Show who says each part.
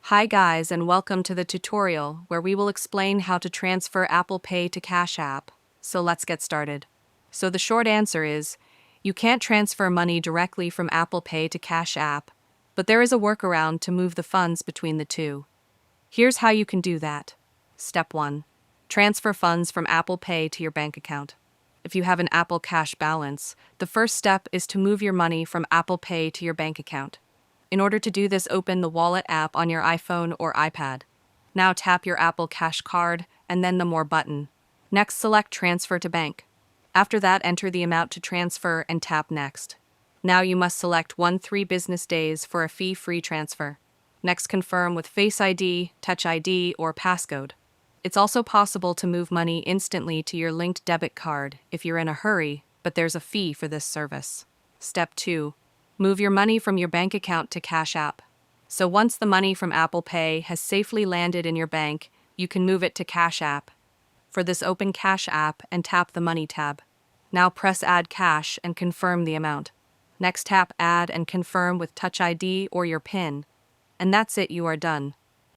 Speaker 1: Hi guys, and welcome to the tutorial where we will explain how to transfer Apple Pay to Cash App. So let's get started. So the short answer is, you can't transfer money directly from Apple Pay to Cash App, but there is a workaround to move the funds between the two. Here's how you can do that. Step 1. Transfer funds from Apple Pay to your bank account. If you have an Apple Cash balance, the first step is to move your money from Apple Pay to your bank account. In order to do this, open the Wallet app on your iPhone or iPad. Now tap your Apple Cash card and then the More button. Next, select Transfer to Bank. After that, enter the amount to transfer and tap Next. Now you must select 3 business days for a fee-free transfer. Next, confirm with Face ID, Touch ID, or passcode. It's also possible to move money instantly to your linked debit card if you're in a hurry, but there's a fee for this service. Step 2. Move your money from your bank account to Cash App. So once the money from Apple Pay has safely landed in your bank, you can move it to Cash App. For this, open Cash App and tap the Money tab. Now press Add Cash and confirm the amount. Next, tap Add and confirm with Touch ID or your PIN. And that's it, you are done.